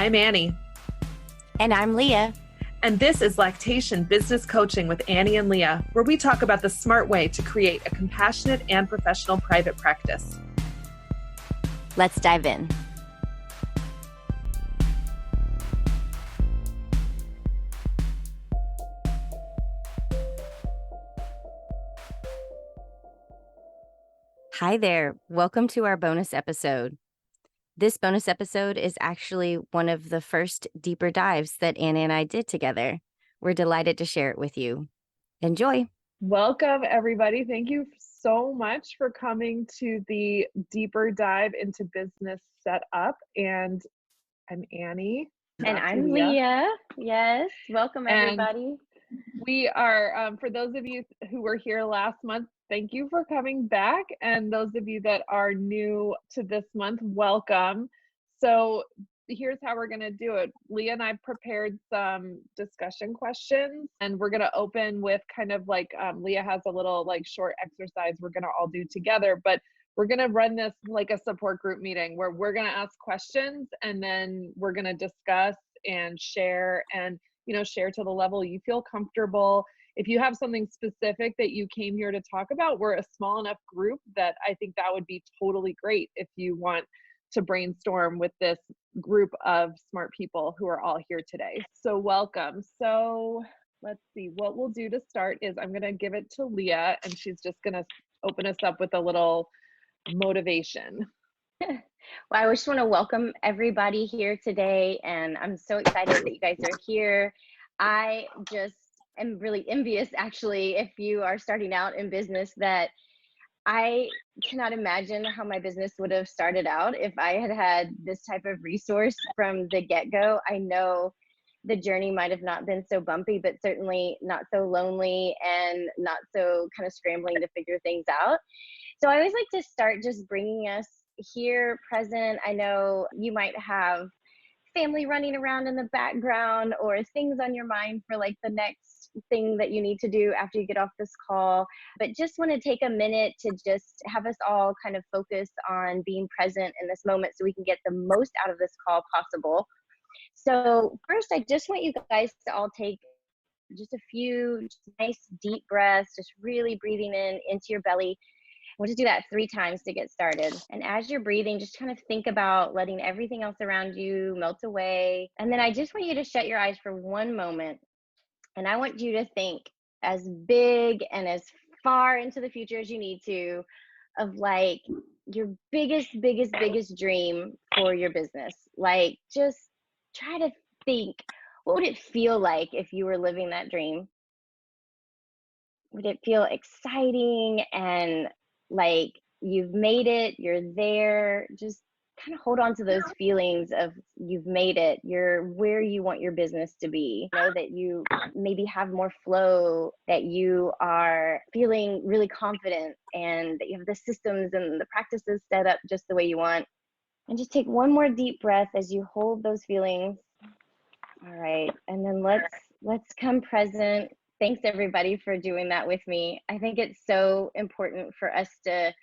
I'm Annie. And I'm Leah. And this is Lactation Business Coaching with Annie and Leah, where we talk about the smart way to create a compassionate and professional private practice. Let's dive in. Hi there. Welcome to our bonus episode. This bonus episode is actually one of the first deeper dives that Anna and I did together. We're delighted to share it with you. Enjoy. Welcome, everybody. Thank you so much for coming to the deeper dive into business setup. And I'm Annie. And I'm Leah. Yes. Welcome, everybody. We are, for those of you who were here last month, thank you for coming back. And those of you that are new to this month, welcome. So here's how we're going to do it. Leah and I prepared some discussion questions, and we're going to open with kind of like, Leah has a little like short exercise we're going to all do together, but we're going to run this like a support group meeting where we're going to ask questions and then we're going to discuss and share and, share to the level you feel comfortable. If you have something specific that you came here to talk about, we're a small enough group that I think that would be totally great if you want to brainstorm with this group of smart people who are all here today. So welcome. So let's see, what we'll do to start is I'm going to give it to Leah, and she's just going to open us up with a little motivation. Well, I just want to welcome everybody here today, and I'm so excited that you guys are here. I just am really envious, actually, if you are starting out in business, that I cannot imagine how my business would have started out if I had had this type of resource from the get-go. I know the journey might have not been so bumpy, but certainly not so lonely and not so kind of scrambling to figure things out. So I always like to start just bringing us here present. I know you might have family running around in the background or things on your mind for like the next thing that you need to do after you get off this call, but just want to take a minute to just have us all kind of focus on being present in this moment so we can get the most out of this call possible. So first, I just want you guys to all take just a few nice deep breaths, just really breathing in into your belly. We'll just do that 3 times to get started. And as you're breathing, just kind of think about letting everything else around you melt away. And then I just want you to shut your eyes for one moment. And I want you to think as big and as far into the future as you need to of like your biggest dream for your business. Like just try to think, what would it feel like if you were living that dream? Would it feel exciting and like you've made it, you're there? Just kind of hold on to those feelings of you've made it, you're where you want your business to be. Know that you maybe have more flow, that you are feeling really confident, and that you have the systems and the practices set up just the way you want. And just take one more deep breath as you hold those feelings. All right, and then let's come present. Thanks everybody for doing that with me. I think it's so important for us to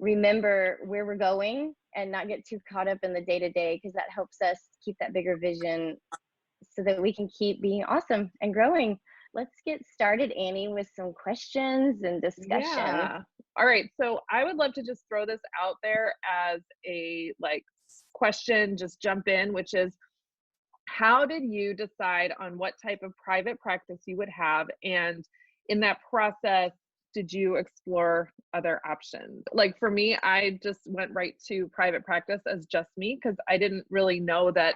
remember where we're going and not get too caught up in the day-to-day, because that helps us keep that bigger vision so that we can keep being awesome and growing. Let's get started, Annie, with some questions and discussion. Yeah. All right. So I would love to just throw this out there as a question, just jump in, which is, how did you decide on what type of private practice you would have? And in that process, did you explore other options? Like for me, I just went right to private practice as just me, because I didn't really know that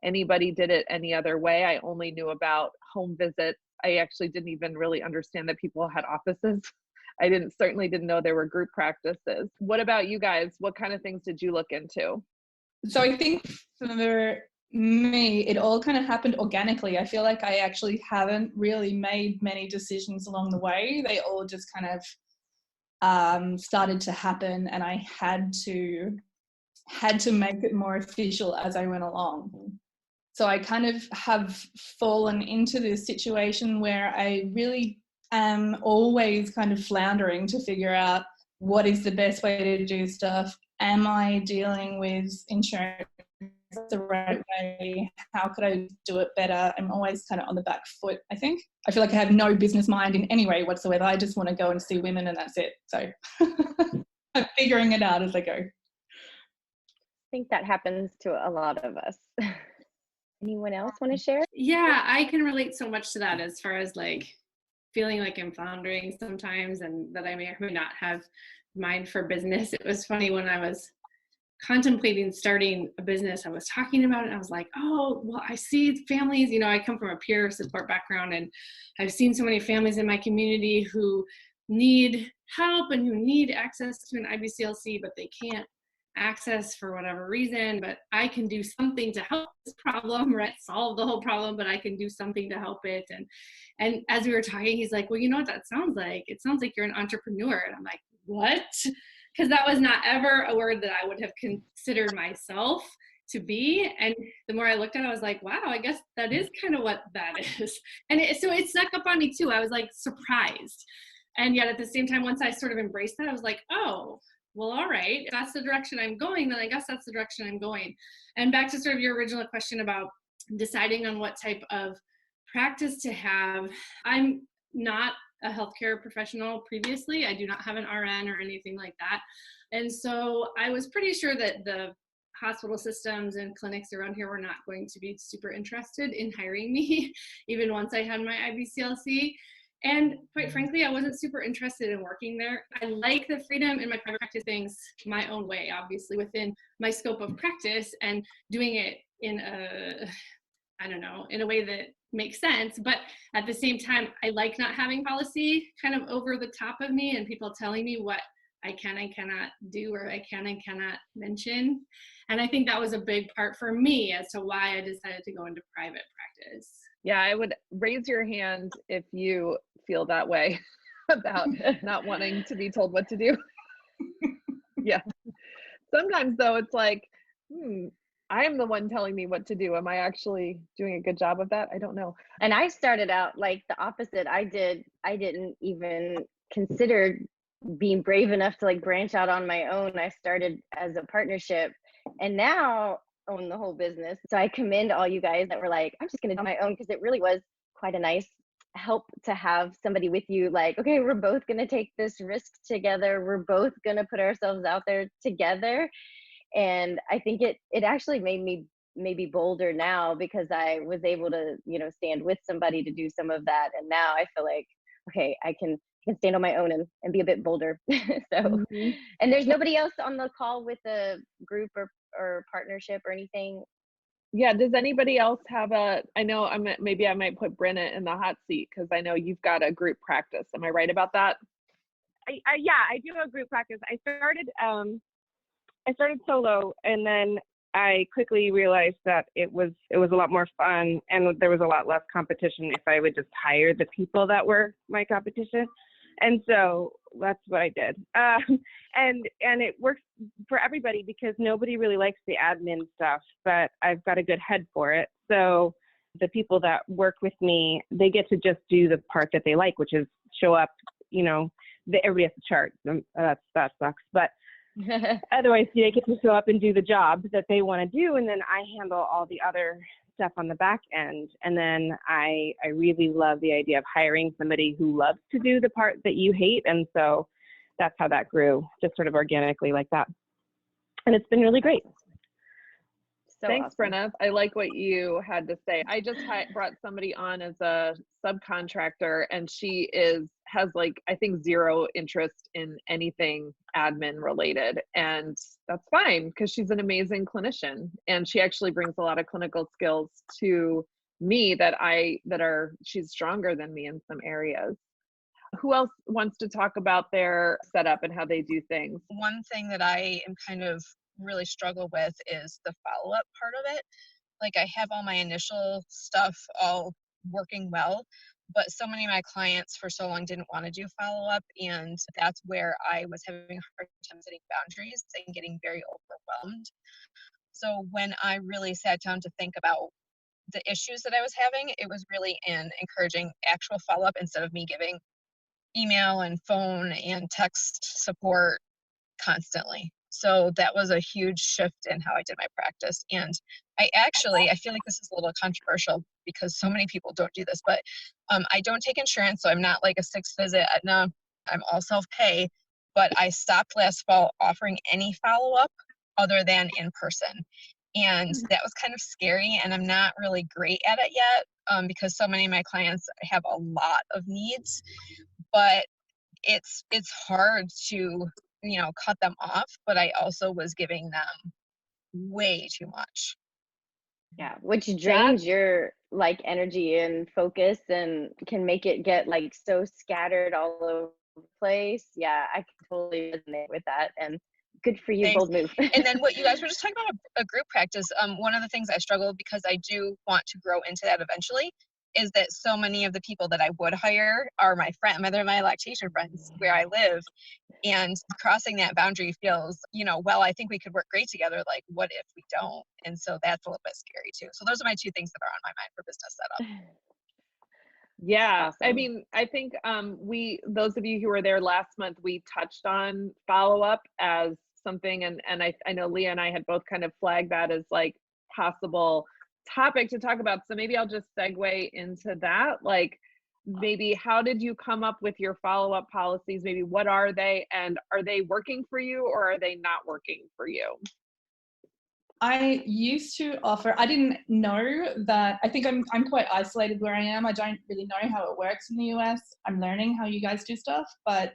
anybody did it any other way. I only knew about home visits. I actually didn't even really understand that people had offices. I certainly didn't know there were group practices. What about you guys? What kind of things did you look into? So I think for me, it all kind of happened organically. I feel like I actually haven't really made many decisions along the way. They all just kind of started to happen, and I had to make it more official as I went along. So I kind of have fallen into this situation where I really am always kind of floundering to figure out what is the best way to do stuff. Am I dealing with insurance the right way? How could I do it better? I'm always kind of on the back foot, I think. I feel like I have no business mind in any way whatsoever. I just want to go and see women and that's it. So I'm figuring it out as I go. I think that happens to a lot of us. Anyone else want to share? Yeah, I can relate so much to that as far as like feeling like I'm floundering sometimes and that I may or may not have mind for business. It was funny when I was contemplating starting a business, I was talking about it and I was like, oh, well, I see families, you know, I come from a peer support background and I've seen so many families in my community who need help and who need access to an IBCLC, but they can't access for whatever reason, but I can do something to help this problem, right? Solve the whole problem, but I can do something to help it. And as we were talking, he's like, well, you know what that sounds like? It sounds like you're an entrepreneur. And I'm like, what? Because that was not ever a word that I would have considered myself to be. And the more I looked at it, I was like, wow, I guess that is kind of what that is. And so it snuck up on me too. I was like surprised. And yet at the same time, once I sort of embraced that, I was like, oh, well, all right, if that's the direction I'm going, then I guess that's the direction I'm going. And back to sort of your original question about deciding on what type of practice to have. I'm not a healthcare professional previously. I do not have an RN or anything like that. And so I was pretty sure that the hospital systems and clinics around here were not going to be super interested in hiring me, even once I had my IBCLC. And quite frankly, I wasn't super interested in working there. I like the freedom in my private practice things my own way, obviously within my scope of practice and doing it in in a way that makes sense. But at the same time, I like not having policy kind of over the top of me and people telling me what I can and cannot do or I can and cannot mention. And I think that was a big part for me as to why I decided to go into private practice. Yeah, I would raise your hand if you feel that way about not wanting to be told what to do. Yeah. Sometimes though, it's like, I am the one telling me what to do. Am I actually doing a good job of that? I don't know. And I started out like the opposite. I didn't even consider being brave enough to like branch out on my own. I started as a partnership and now own the whole business. So I commend all you guys that were like, I'm just going to do my own, because it really was quite a nice help to have somebody with you. Like, okay, we're both going to take this risk together. We're both going to put ourselves out there together. And I think it actually made me maybe bolder now, because I was able to, stand with somebody to do some of that. And now I feel like, okay, I can stand on my own and be a bit bolder. So, and there's nobody else on the call with a group or partnership or anything. Yeah. Does anybody else have I know maybe I might put Brenna in the hot seat, because I know you've got a group practice. Am I right about that? Yeah, I do a group practice. I started solo, and then I quickly realized that it was a lot more fun, and there was a lot less competition if I would just hire the people that were my competition. And so that's what I did. And it works for everybody, because nobody really likes the admin stuff, but I've got a good head for it. So the people that work with me, they get to just do the part that they like, which is show up, everybody has to chart. That sucks. But otherwise, they get to show up and do the job that they want to do. And then I handle all the other stuff on the back end. And then I really love the idea of hiring somebody who loves to do the part that you hate. And so that's how that grew, just sort of organically like that. And it's been really great. So thanks, awesome. Brenna. I like what you had to say. I just brought somebody on as a subcontractor, and she has like, I think, zero interest in anything admin related. And that's fine, because she's an amazing clinician. And she actually brings a lot of clinical skills to me she's stronger than me in some areas. Who else wants to talk about their setup and how they do things? One thing that I am kind of really struggle with is the follow-up part of it. Like, I have all my initial stuff all working well, but so many of my clients for so long didn't want to do follow-up, and that's where I was having a hard time setting boundaries and getting very overwhelmed. So when I really sat down to think about the issues that I was having, it was really in encouraging actual follow-up instead of me giving email and phone and text support constantly. So that was a huge shift in how I did my practice. And I feel like this is a little controversial because so many people don't do this, but I don't take insurance. So I'm not like a 6-visit Aetna. I'm all self-pay, but I stopped last fall offering any follow-up other than in person. And that was kind of scary, and I'm not really great at it yet because so many of my clients have a lot of needs, but it's hard to, cut them off, but I also was giving them way too much. Yeah, which drains your like energy and focus and can make it get like so scattered all over the place. Yeah, I can totally resonate with that. And good for you, Thanks. bold move. And then what you guys were just talking about, a group practice, one of the things I struggle because I do want to grow into that eventually is that so many of the people that I would hire are they're my lactation friends where I live. And crossing that boundary feels, well, I think we could work great together. Like, what if we don't? And so that's a little bit scary too. So those are my two things that are on my mind for business setup. Yeah, I Awesome. mean, I think those of you who were there last month, we touched on follow-up as something, and I know Leah and I had both kind of flagged that as like possible topic to talk about. So maybe I'll just segue into that. Like, maybe how did you come up with your follow-up policies? Maybe what are they, and are they working for you or are they not working for you? I used to offer, I didn't know that, I think I'm quite isolated where I am. I don't really know how it works in the US. I'm learning how you guys do stuff, but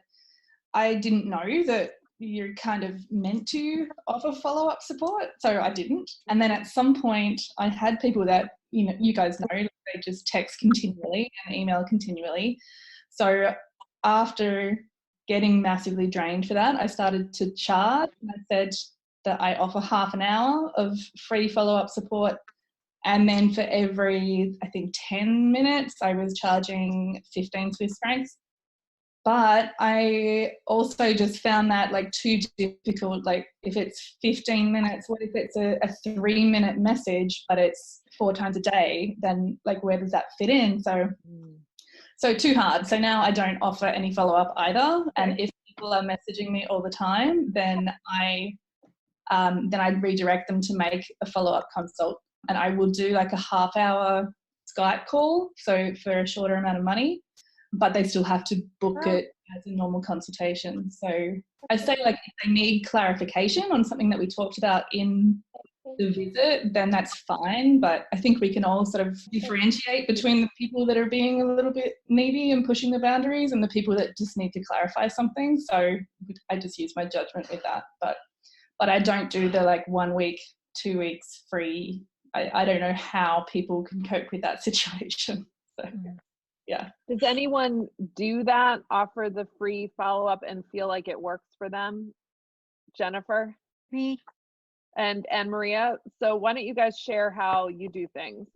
I didn't know that you're kind of meant to offer follow-up support. So I didn't. And then at some point I had people that, you guys know, they just text continually and email continually. So after getting massively drained for that, I started to charge, and I said that I offer half an hour of free follow-up support. And then for every, I think, 10 minutes, I was charging 15 Swiss francs. But I also just found that like too difficult. Like if it's 15 minutes, what if it's a 3-minute message, but it's 4 times a day, then like where does that fit in? So too hard. So now I don't offer any follow-up either. And if people are messaging me all the time, then I redirect them to make a follow-up consult, and I will do like a half-hour Skype call, so for a shorter amount of money, but they still have to book it as a normal consultation. So I say, like, if they need clarification on something that we talked about in the visit, then that's fine. But I think we can all sort of differentiate between the people that are being a little bit needy and pushing the boundaries and the people that just need to clarify something. So I just use my judgment with that. But I don't do the like 1 week, 2 weeks free. I don't know how people can cope with that situation. So, yeah. Does anyone do that, offer the free follow-up and feel like it works for them? Jennifer? Me. And Maria? So why don't you guys share how you do things?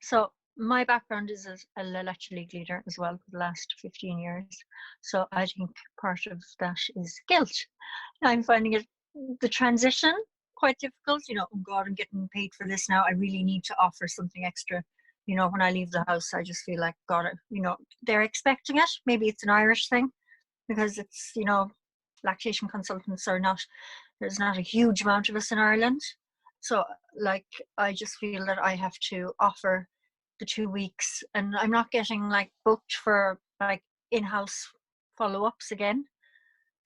So my background is as a lecture league leader as well for the last 15 years. So I think part of that is guilt. I'm finding the transition quite difficult. Oh God, I'm getting paid for this now. I really need to offer something extra. When I leave the house, I just feel like, God, they're expecting it. Maybe it's an Irish thing because it's, lactation consultants there's not a huge amount of us in Ireland. So like, I just feel that I have to offer the 2 weeks, and I'm not getting like booked for like in-house follow-ups again.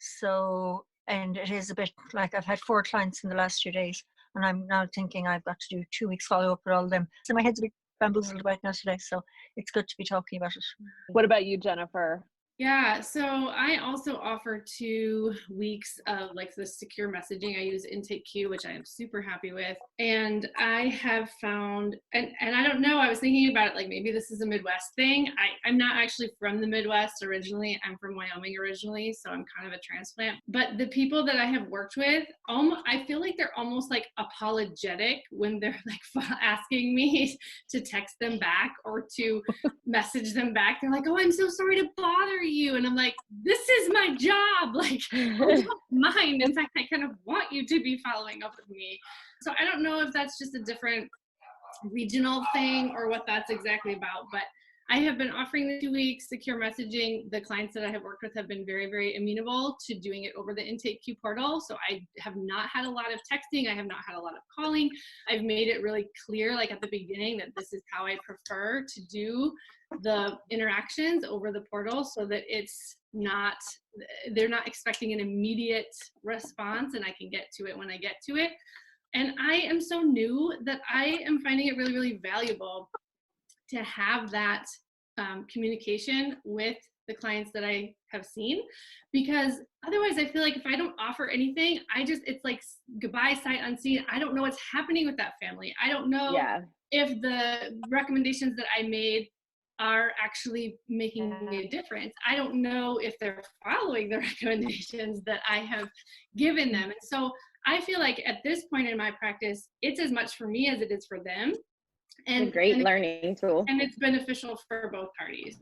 So, and it is a bit like, I've had 4 clients in the last 2 days, and I'm now thinking I've got to do 2 weeks follow-up with all of them. So my head's a bit bamboozled about now today, so it's good to be talking about it. What about you, Jennifer? Yeah, so I also offer 2 weeks of like the secure messaging. I use Intake Q, which I am super happy with. And I have found, and I don't know, I was thinking about it, like maybe this is a Midwest thing. I'm not actually from the Midwest originally. I'm from Wyoming originally, so I'm kind of a transplant. But the people that I have worked with, I feel like they're almost like apologetic when they're like asking me to text them back or to message them back. They're like, oh, I'm so sorry to bother you. And I'm like, this is my job. Like, I don't mind. In fact, I kind of want you to be following up with me. So I don't know if that's just a different regional thing or what that's exactly about, but I have been offering the 2-week secure messaging. The clients that I have worked with have been very, very amenable to doing it over the intake queue portal. So I have not had a lot of texting. I have not had a lot of calling. I've made it really clear, like at the beginning, that this is how I prefer to do the interactions over the portal, so that it's not, they're not expecting an immediate response, and I can get to it when I get to it. And I am so new that I am finding it really, really valuable to have that communication with the clients that I have seen, because otherwise I feel like if I don't offer anything, it's like goodbye, sight unseen. I don't know what's happening with that family. I don't know if the recommendations that I made are actually making a difference. I don't know if they're following the recommendations that I have given them. And so I feel like at this point in my practice, it's as much for me as it is for them. And it's a great learning tool. And it's beneficial for both parties.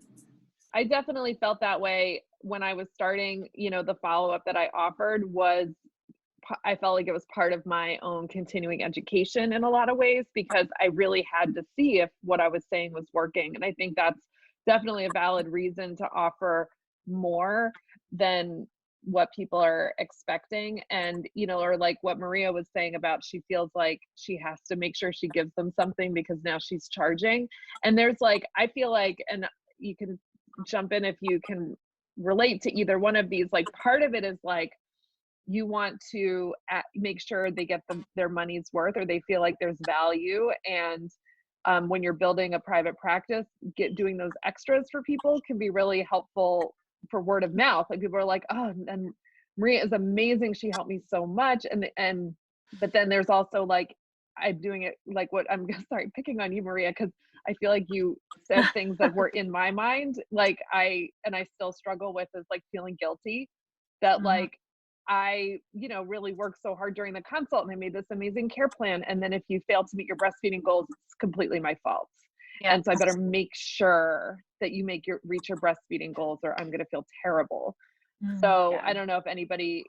I definitely felt that way when I was starting. The follow-up that I offered I felt like it was part of my own continuing education in a lot of ways, because I really had to see if what I was saying was working. And I think that's definitely a valid reason to offer more than what people are expecting. And, or like what Maria was saying about, she feels like she has to make sure she gives them something because now she's charging. And there's I feel like, and you can jump in if you can relate to either one of these, part of it is you want to make sure they get their money's worth, or they feel like there's value. And when you're building a private practice, doing those extras for people can be really helpful for word of mouth. People are like, oh, and Maria is amazing, she helped me so much. But then there's also I'm doing it what I'm sorry, picking on you, Maria, because I feel like you said things that were in my mind, I still struggle with, is feeling guilty that I, really worked so hard during the consult and I made this amazing care plan. And then if you fail to meet your breastfeeding goals, it's completely my fault. Yeah. And so I better make sure that you reach your breastfeeding goals, or I'm going to feel terrible. So I don't know if anybody,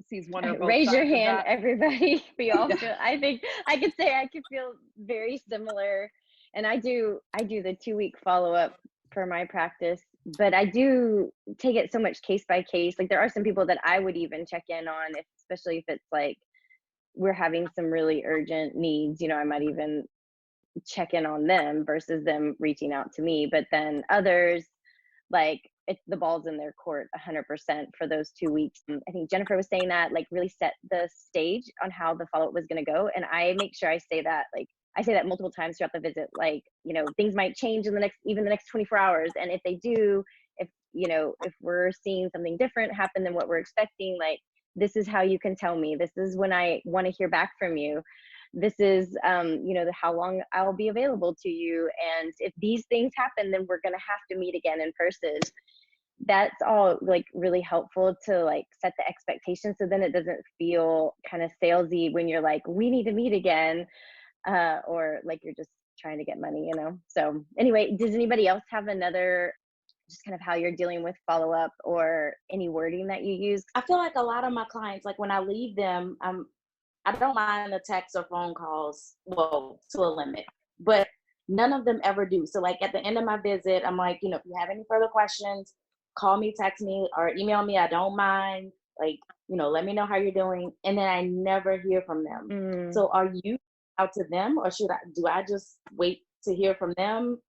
sees one or both. Raise your hand, everybody. We all feel, I think I could say I could feel very similar. And I do the 2-week follow-up for my practice, but I do take it so much case by case. There are some people that I would even check in on, especially if it's we're having some really urgent needs, I might even check in on them versus them reaching out to me. But then others, it's the ball's in their court 100% for those 2 weeks. And I think Jennifer was saying that, really set the stage on how the follow-up was going to go. And I make sure I say that, I say that multiple times throughout the visit, things might change in the next 24 hours. And if they do, if we're seeing something different happen than what we're expecting, this is how you can tell me. This is when I want to hear back from you. This is, how long I'll be available to you. And if these things happen, then we're going to have to meet again in person. That's all really helpful to set the expectation. So then it doesn't feel kind of salesy when you're we need to meet again, or you're just trying to get money, So anyway, does anybody else have another, just kind of how you're dealing with follow-up or any wording that you use? I feel like a lot of my clients, when I leave them, I don't mind the text or phone calls, well, to a limit, but none of them ever do. So at the end of my visit, I'm if you have any further questions, call me, text me, or email me. I don't mind. Let me know how you're doing. And then I never hear from them. So are you out to them, or do I just wait to hear from them?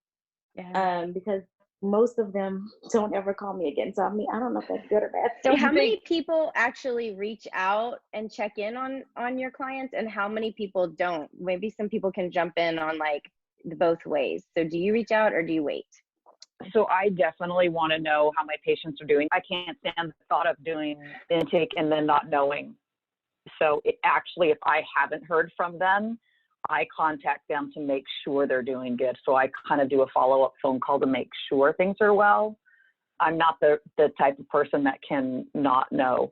Yeah. Because most of them don't ever call me again. So I don't know if that's good or bad. So how many people actually reach out and check in on your clients, and how many people don't? Maybe some people can jump in on both ways. So do you reach out or do you wait? So I definitely want to know how my patients are doing. I can't stand the thought of doing intake and then not knowing. So if I haven't heard from them, I contact them to make sure they're doing good. So I kind of do a follow-up phone call to make sure things are well. I'm not the type of person that can not know.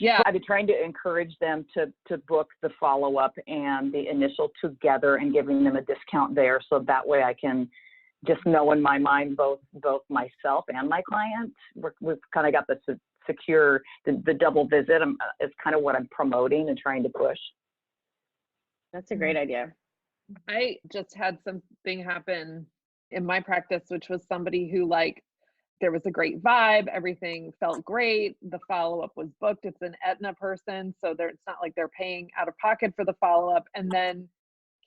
Yeah, I've been trying to encourage them to book the follow-up and the initial together and giving them a discount there. So that way I can just know in my mind, both myself and my client. We've kind of got the secure, the double visit is kind of what I'm promoting and trying to push. That's a great idea. I just had something happen in my practice, which was somebody who, like, there was a great vibe, everything felt great, the follow-up was booked. It's an Aetna person, so it's not like they're paying out of pocket for the follow-up, and then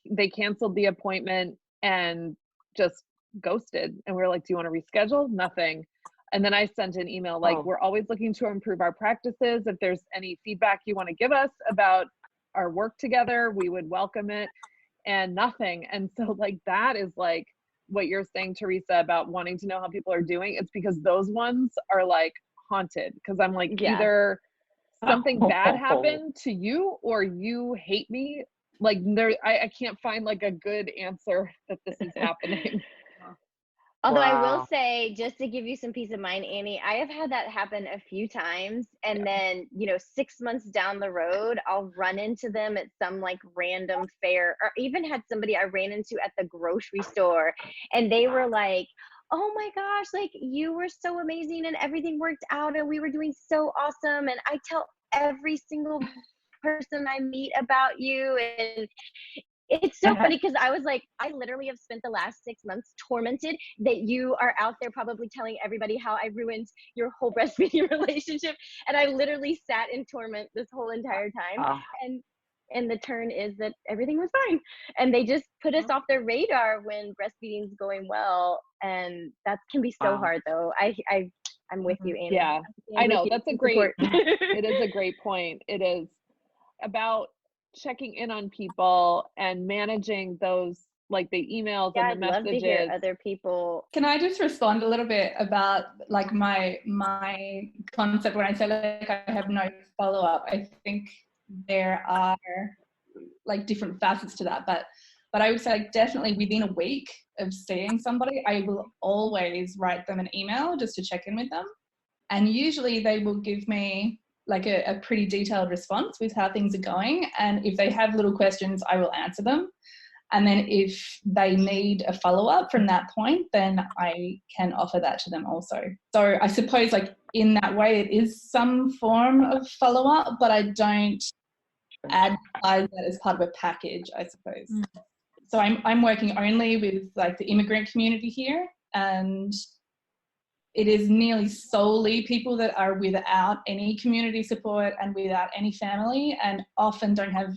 they canceled the appointment and just ghosted. And we were like, do you want to reschedule? Nothing. And then I sent an email like, Oh. we're always looking to improve our practices. If there's any feedback you want to give us about our work together, we would welcome it. And nothing. And so, like, that is like what you're saying, Teresa, about wanting to know how people are doing. It's because those ones are like haunted, because I'm like, Yeah. either something bad happened to you or you hate me. Like, I can't find like a good answer that this is happening. Although I will Wow. say, just to give you some peace of mind, Annie, I have had that happen a few times. And then, 6 months down the road, I'll run into them at some like random fair, or even had somebody I ran into at the grocery store. And they were like, oh my gosh, like you were so amazing and everything worked out and we were doing so awesome. And I tell every single person I meet about you. And it's so funny because I was like, I literally have spent the last 6 months tormented that you are out there probably telling everybody how I ruined your whole breastfeeding relationship. And I literally sat in torment this whole entire time. Oh. And the turn is that everything was fine. And they just put us off their radar when breastfeeding's going well. And that can be so Wow. hard though. I'm with you, Annie. Yeah, I know. That's a great, it is a great point. It is about checking in on people and managing those, like the emails Yeah, and the I'd love to hear messages. other people. Can I just respond a little bit about like my concept when I say like I have no follow-up? I think there are like different facets to that, but I would say like definitely within a week of seeing somebody, I will always write them an email just to check in with them. And usually they will give me like a pretty detailed response with how things are going. And if they have little questions, I will answer them. And then if they need a follow-up from that point, then I can offer that to them also. So I suppose like in that way, it is some form of follow-up, but I don't advertise that as part of a package, I suppose. So I'm working only with like the immigrant community here, and it is nearly solely people that are without any community support and without any family and often don't have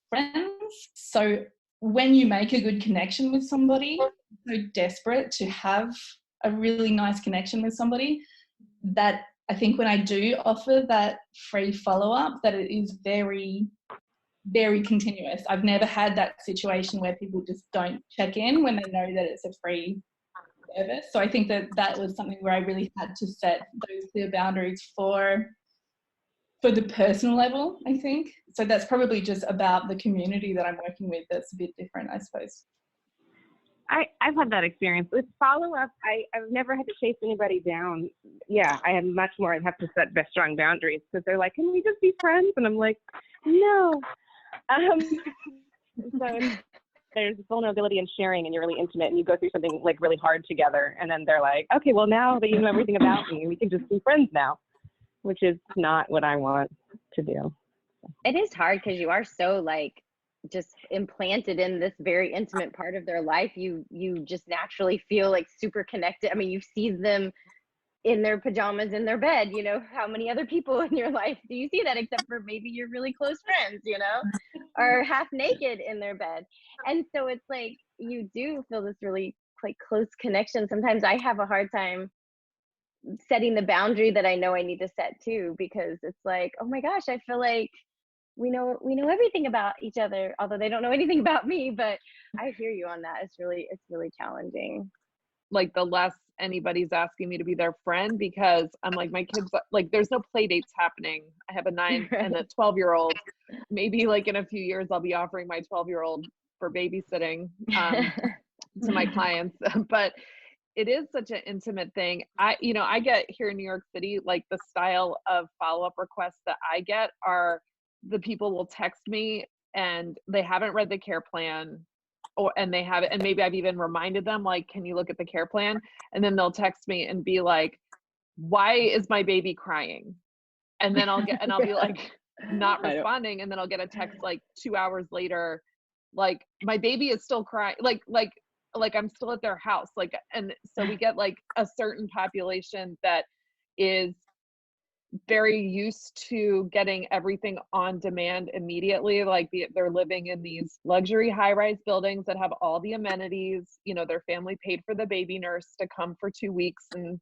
friends. So when you make a good connection with somebody, so desperate to have a really nice connection with somebody, that I think when I do offer that free follow-up, that it is very, very continuous. I've never had that situation where people just don't check in when they know that it's a free service. So I think that was something where I really had to set those clear boundaries for the personal level, I think. So that's probably just about the community that I'm working with that's a bit different, I suppose. I've had that experience. With follow-up, I've never had to chase anybody down. Yeah, I had much more. I'd have to set strong boundaries because they're like, can we just be friends? And I'm like, no. So there's vulnerability and sharing, and you're really intimate, and you go through something like really hard together, and then they're like, okay, well, now that you know everything about me, we can just be friends now, which is not what I want to do. It is hard because you are so like just implanted in this very intimate part of their life. You just naturally feel like super connected. I mean, you see them in their pajamas in their bed. How many other people in your life do you see that except for maybe your really close friends, or half naked in their bed? And so it's like you do feel this really like close connection. Sometimes I have a hard time setting the boundary that I know I need to set too, because it's like, oh my gosh, I feel like we know everything about each other, although they don't know anything about me. But I hear you on that. It's really challenging. Like the less anybody's asking me to be their friend, because I'm like, my kids, like there's no play dates happening. I have a 9 and a 12-year-old. Maybe like in a few years, I'll be offering my 12-year-old for babysitting to my clients. But it is such an intimate thing. I get here in New York City, like the style of follow-up requests that I get are the people will text me and they haven't read the care plan, and they have it, and maybe I've even reminded them, like, can you look at the care plan? And then they'll text me and be like, why is my baby crying? And then I'll be like, not responding. And then I'll get a text like 2 hours later, like my baby is still crying, like I'm still at their house, like, and so we get like a certain population that is very used to getting everything on demand immediately. Like they're living in these luxury high-rise buildings that have all the amenities. You know, their family paid for the baby nurse to come for 2 weeks and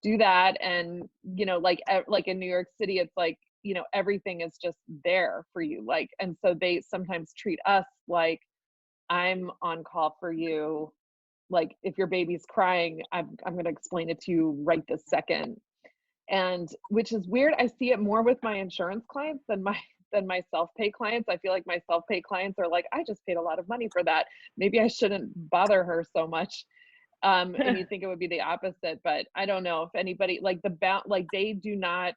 do that. And, you know, like in New York City, it's like, you know, everything is just there for you. Like, and so they sometimes treat us like, I'm on call for you. Like if your baby's crying, I'm going to explain it to you right this second. And which is weird. I see it more with my insurance clients than my self-pay clients. I feel like my self-pay clients are like, I just paid a lot of money for that. Maybe I shouldn't bother her so much. And you think it would be the opposite, but I don't know if anybody like they do not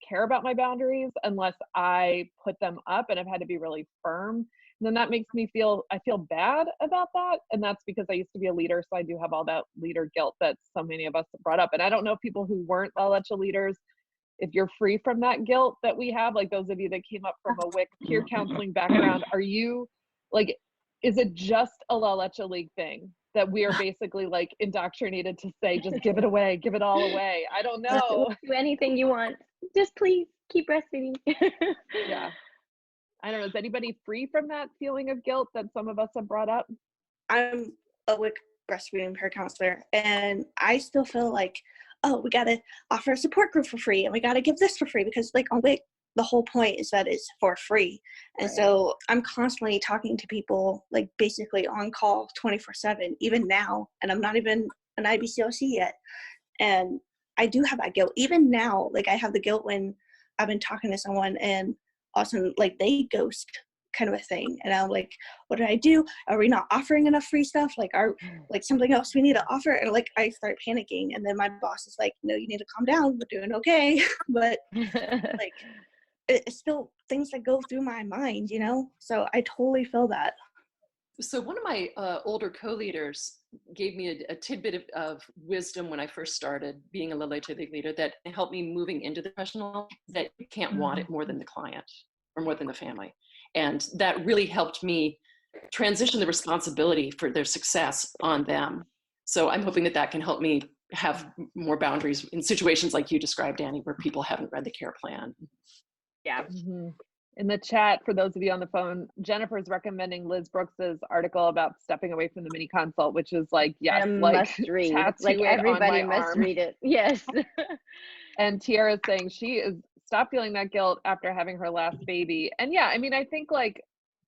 care about my boundaries unless I put them up, and I've had to be really firm. And then that makes me I feel bad about that. And that's because I used to be a leader. So I do have all that leader guilt that so many of us brought up. And I don't know if people who weren't La Leche leaders, if you're free from that guilt that we have, like those of you that came up from a WIC peer counseling background, are you like, is it just a La Leche League thing that we are basically like indoctrinated to say, just give it away, give it all away? I don't know. We'll do anything you want. Just please keep breastfeeding. Yeah. I don't know. Is anybody free from that feeling of guilt that some of us have brought up? I'm a WIC breastfeeding peer counselor, and I still feel like, oh, we got to offer a support group for free, and we got to give this for free, because like on WIC, the whole point is that it's for free. And so I'm constantly talking to people, like basically on call 24/7, even now, and I'm not even an IBCLC yet. And I do have that guilt. Even now, like I have the guilt when I've been talking to someone and also like they ghost kind of a thing. And I'm like, what did I do? Are we not offering enough free stuff? Like, are like something else we need to offer? And like, I start panicking. And then my boss is like, no, you need to calm down. We're doing okay. But like, it's still things that go through my mind, you know? So I totally feel that. So one of my older co-leaders gave me a tidbit of wisdom when I first started being a La Leche League leader that helped me moving into the professional, that you can't want it more than the client or more than the family. And that really helped me transition the responsibility for their success on them. So I'm hoping that that can help me have more boundaries in situations like you described, Annie, where people haven't read the care plan. Yeah. Mm-hmm. In the chat, for those of you on the phone, Jennifer's recommending Liz Brooks's article about stepping away from the mini consult, which is like, yes, must read. Like everybody must read it. Yes. And Tiara's saying she is stop feeling that guilt after having her last baby. And yeah, I mean, I think like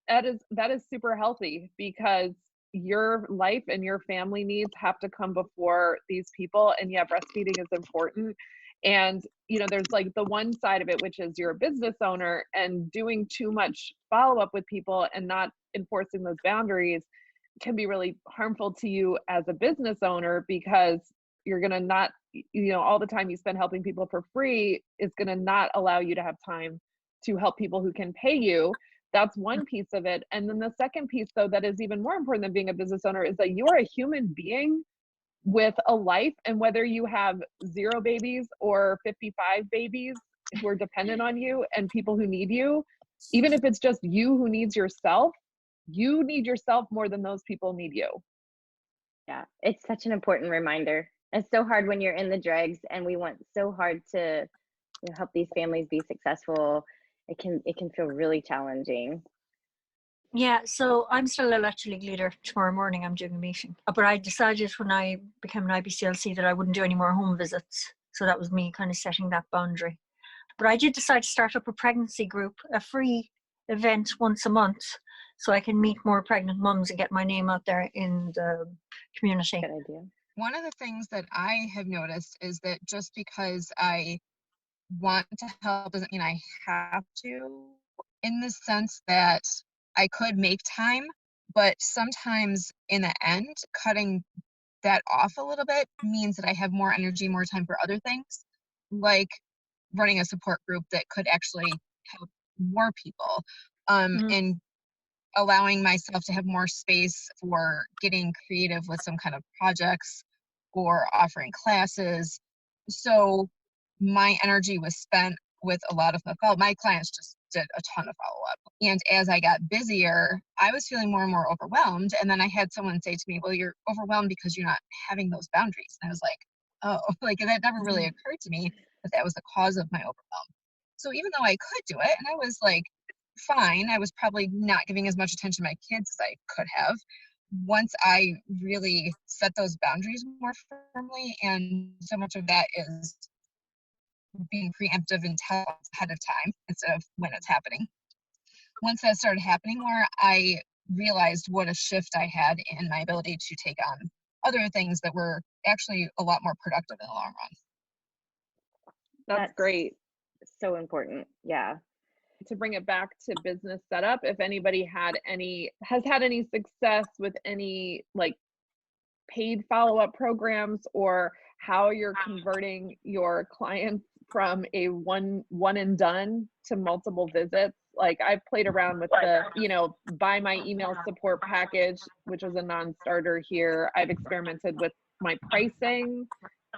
that is super healthy, because your life and your family needs have to come before these people. And yeah, breastfeeding is important. And, you know, there's like the one side of it, which is you're a business owner, and doing too much follow-up with people and not enforcing those boundaries can be really harmful to you as a business owner, because you're going to not, you know, all the time you spend helping people for free is going to not allow you to have time to help people who can pay you. That's one piece of it. And then the second piece, though, that is even more important than being a business owner, is that you're a human being with a life. And whether you have 0 babies or 55 babies who are dependent on you and people who need you, even if it's just you who needs yourself, you need yourself more than those people need you. Yeah, it's such an important reminder. It's so hard when you're in the dregs, and we want so hard to, you know, help these families be successful. It can feel really challenging. Yeah, so I'm still a Leche League leader. Tomorrow morning I'm doing a meeting. But I decided when I became an IBCLC that I wouldn't do any more home visits. So that was me kind of setting that boundary. But I did decide to start up a pregnancy group, a free event once a month, so I can meet more pregnant mums and get my name out there in the community. Good idea. One of the things that I have noticed is that just because I want to help doesn't mean I have to, in the sense that I could make time, but sometimes in the end, cutting that off a little bit means that I have more energy, more time for other things, like running a support group that could actually help more people, and allowing myself to have more space for getting creative with some kind of projects or offering classes. So my energy was spent with a lot of my clients just did a ton of follow-up. And as I got busier, I was feeling more and more overwhelmed. And then I had someone say to me, well, you're overwhelmed because you're not having those boundaries. And I was like, oh, like that never really occurred to me that that was the cause of my overwhelm. So even though I could do it and I was like, fine, I was probably not giving as much attention to my kids as I could have. Once I really set those boundaries more firmly, and so much of that is being preemptive and tell ahead of time instead of when it's happening. Once that started happening more, I realized what a shift I had in my ability to take on other things that were actually a lot more productive in the long run. That's great. So important. Yeah. To bring it back to business setup, if anybody has had any success with any like paid follow-up programs, or how you're converting your clients from a one and done to multiple visits. Like I've played around with the, buy my email support package, which was a non-starter here. I've experimented with my pricing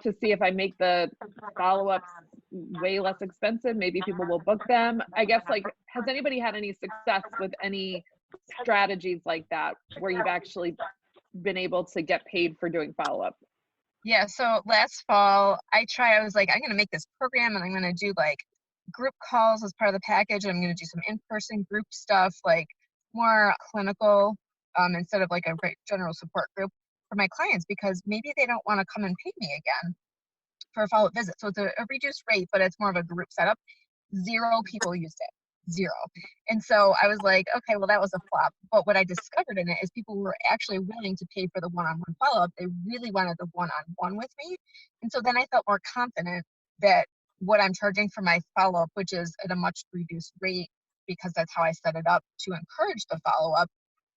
to see if I make the follow-ups way less expensive, maybe people will book them. I guess, like, has anybody had any success with any strategies like that where you've actually been able to get paid for doing follow-up? Yeah, so last fall I was like, I'm going to make this program and I'm going to do like group calls as part of the package. And I'm going to do some in-person group stuff, like more clinical, instead of like a general support group for my clients, because maybe they don't want to come and pay me again for a follow-up visit. So it's a reduced rate, but it's more of a group setup. 0 people used it, 0. And so I was like, okay, well, that was a flop. But what I discovered in it is people were actually willing to pay for the one-on-one follow-up. They really wanted the one-on-one with me. And so then I felt more confident that what I'm charging for my follow-up, which is at a much reduced rate, because that's how I set it up to encourage the follow-up,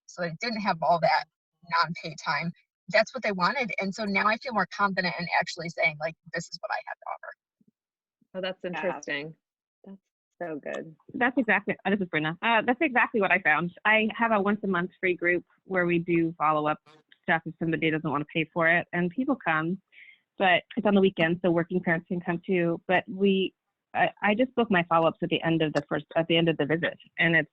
so I didn't have all that non-pay time. That's what they wanted. And so now I feel more confident in actually saying, like, this is what I have to offer. Oh, that's interesting. That's so good. That's exactly, this is Brenda. That's exactly what I found. I have a once a month free group where we do follow-up stuff if somebody doesn't want to pay for it. And people come, but it's on the weekend, so working parents can come too. But I just book my follow-ups at the end of the visit. And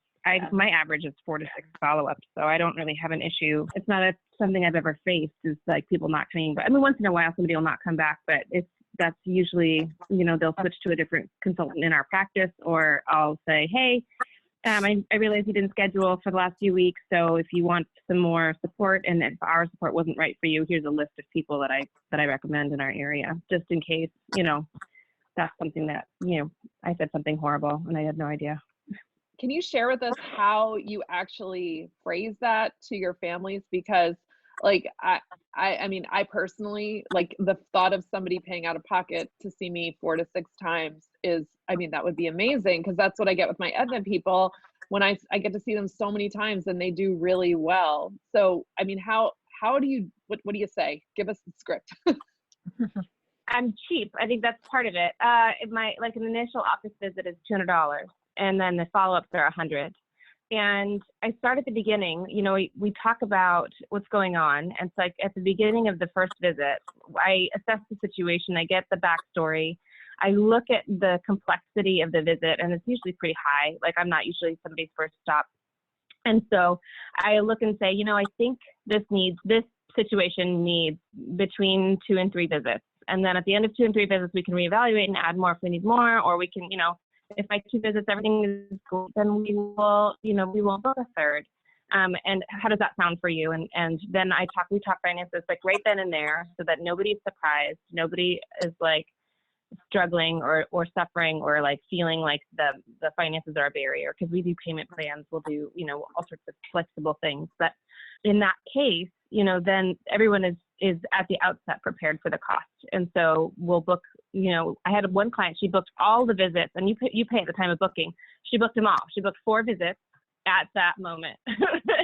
my average is 4 to 6 follow-ups, so I don't really have an issue. It's not something I've ever faced, is like people not coming. But I mean, once in a while somebody will not come back, but that's usually, they'll switch to a different consultant in our practice, or I'll say, hey, I realize you didn't schedule for the last few weeks, so if you want some more support and if our support wasn't right for you, here's a list of people that I recommend in our area, just in case, that's something that, I said something horrible and I had no idea. Can you share with us how you actually phrase that to your families? Because like, I mean, I personally, like, the thought of somebody paying out of pocket to see me 4 to 6 times is, I mean, that would be amazing, because that's what I get with my Aetna people. When I get to see them so many times and they do really well. So, I mean, how do you, what do you say? Give us the script. I'm cheap. I think that's part of it. An initial office visit is $200, and then the follow-ups are $100. And I start at the beginning. We talk about what's going on. And so at the beginning of the first visit, I assess the situation. I get the backstory. I look at the complexity of the visit, and it's usually pretty high. Like, I'm not usually somebody's first stop. And so I look and say, I think this situation needs between 2 and 3 visits. And then at the end of 2 and 3 visits, we can reevaluate and add more if we need more, or we can, if by 2 visits everything is good, then we will book a third. And how does that sound for you? And then we talk finances like right then and there, so that nobody's surprised, nobody is like struggling or suffering or like feeling like the finances are a barrier, because we do payment plans, we'll do all sorts of flexible things. But in that case, then everyone is at the outset prepared for the cost. And so we'll book, I had one client, she booked all the visits, and you pay at the time of booking. She booked them all. She booked 4 visits at that moment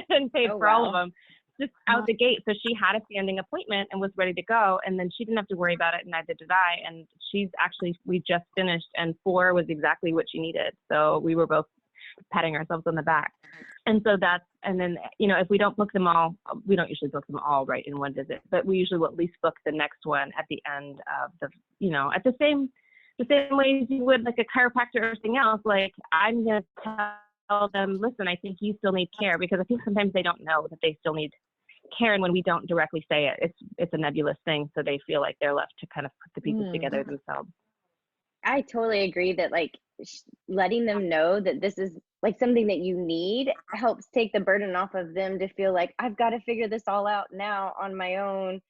and paid for all of them just out the gate. So she had a standing appointment and was ready to go. And then she didn't have to worry about it, and neither did I. And we just finished, and 4 was exactly what she needed. So we were both patting ourselves on the back. And so then, if we don't book them all, we don't usually book them all right in one visit, but we usually will at least book the next one at the end of at the the same way as you would like a chiropractor or something else. Like, I'm going to tell them, listen, I think you still need care, because I think sometimes they don't know that they still need care. And when we don't directly say it, it's a nebulous thing. So they feel like they're left to kind of put the pieces together themselves. I totally agree that like letting them know that this is like something that you need helps take the burden off of them to feel like I've got to figure this all out now on my own.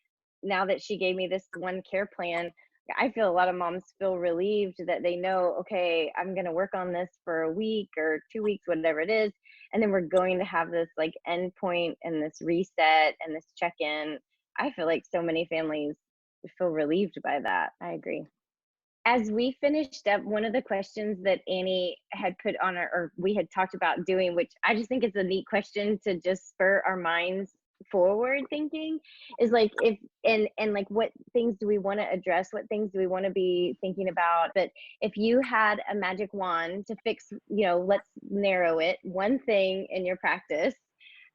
Now that she gave me this one care plan, I feel a lot of moms feel relieved that they know, okay, I'm going to work on this for a week or 2 weeks, whatever it is. And then we're going to have this like end point and this reset and this check-in. I feel like so many families feel relieved by that. I agree. As we finished up, one of the questions that Annie had put on or we had talked about doing, which I just think is a neat question to just spur our minds forward thinking, is like if and like what things do we want to address, what things do we want to be thinking about. But if you had a magic wand to fix, let's narrow it, one thing in your practice,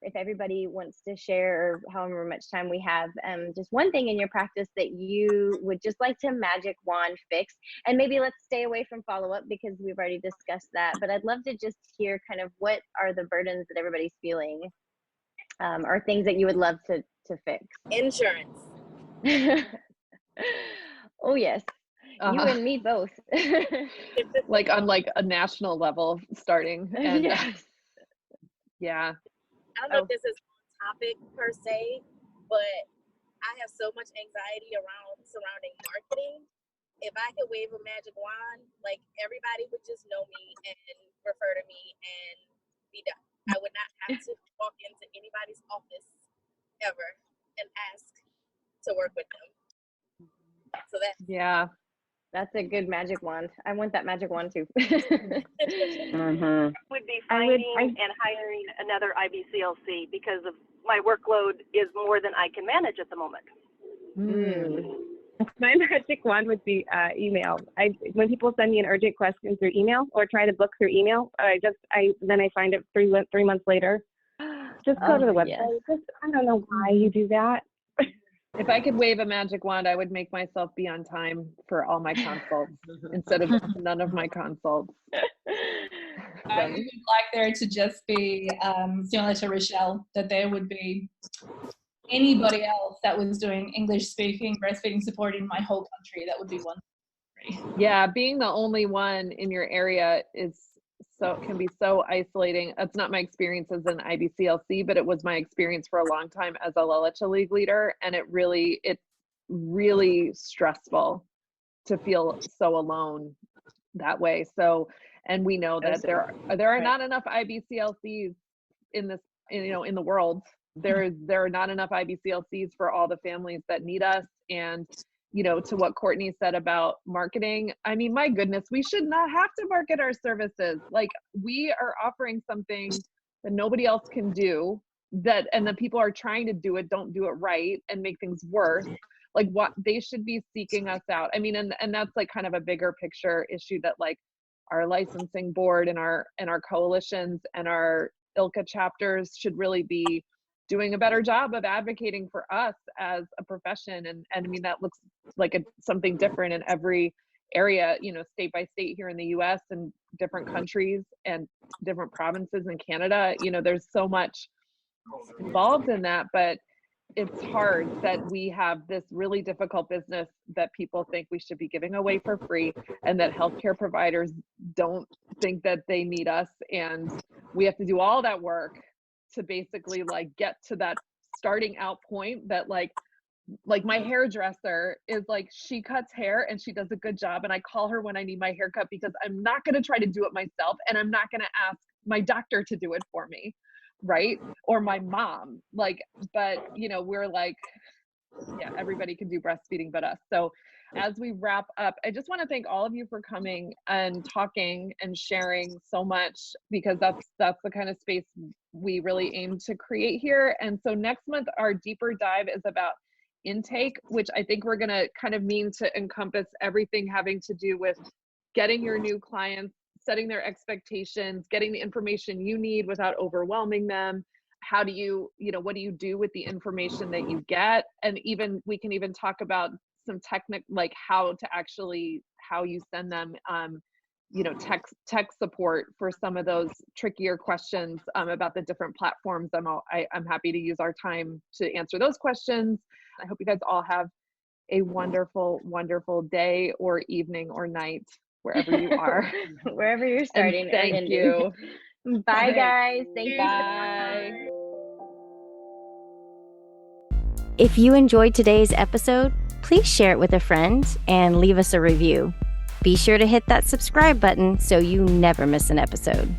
if everybody wants to share, or however much time we have, just one thing in your practice that you would just like to magic wand fix. And maybe let's stay away from follow-up because we've already discussed that, but I'd love to just hear kind of what are the burdens that everybody's feeling, or things that you would love to fix. Insurance. Oh yes, you and me both. Like on like a national level starting. And Yes. yeah. I don't know if this is on topic per se, but I have so much anxiety surrounding marketing. If I could wave a magic wand, like everybody would just know me and refer to me and be done. I would not have to walk into anybody's office ever and ask to work with them. So that's a good magic wand. I want that magic wand too. Would be finding and hiring another IBCLC because of my workload is more than I can manage at the moment. My magic wand would be email. When people send me an urgent question through email or try to book through email, then I find it 3 months later. Just go to the website. Yes. I don't know why you do that. If I could wave a magic wand, I would make myself be on time for all my consults instead of none of my consults. I would like there to just be similar to Rochelle, that there would be anybody else that was doing English speaking breastfeeding support in my whole country. That would be one. Yeah, being the only one in your area can be so isolating. That's not my experience as an IBCLC, but it was my experience for a long time as a Lactation League leader, and it's really stressful to feel so alone that way. So, and we know that there are not enough IBCLCs in the world. There are not enough IBCLCs for all the families that need us. And to what Courtney said about marketing, I mean, my goodness, we should not have to market our services. Like, we are offering something that nobody else can do, and the people are trying to do it, don't do it right and make things worse. Like, what they should be seeking us out. I mean, and that's like kind of a bigger picture issue that like our licensing board and our coalitions and our ILCA chapters should really be doing a better job of advocating for us as a profession. And I mean, that looks like something different in every area, state by state here in the US and different countries and different provinces in Canada. There's so much involved in that, but it's hard that we have this really difficult business that people think we should be giving away for free, and that healthcare providers don't think that they need us. And we have to do all that work to basically like get to that starting out point that like my hairdresser is like, she cuts hair and she does a good job. And I call her when I need my haircut because I'm not going to try to do it myself. And I'm not going to ask my doctor to do it for me. Right. Or my mom, but we're like, yeah, everybody can do breastfeeding but us. So as we wrap up, I just want to thank all of you for coming and talking and sharing so much, because that's the kind of space we really aim to create here. And so next month, our deeper dive is about intake, which I think we're going to kind of mean to encompass everything having to do with getting your new clients, setting their expectations, getting the information you need without overwhelming them. How do you, what do you do with the information that you get? And we can even talk about some like how you send them, tech support for some of those trickier questions about the different platforms. I'm happy to use our time to answer those questions. I hope you guys all have a wonderful, wonderful day or evening or night, wherever you are. Wherever you're starting. And thank you. Bye, guys. Thank you. Bye. If you enjoyed today's episode, please share it with a friend and leave us a review. Be sure to hit that subscribe button so you never miss an episode.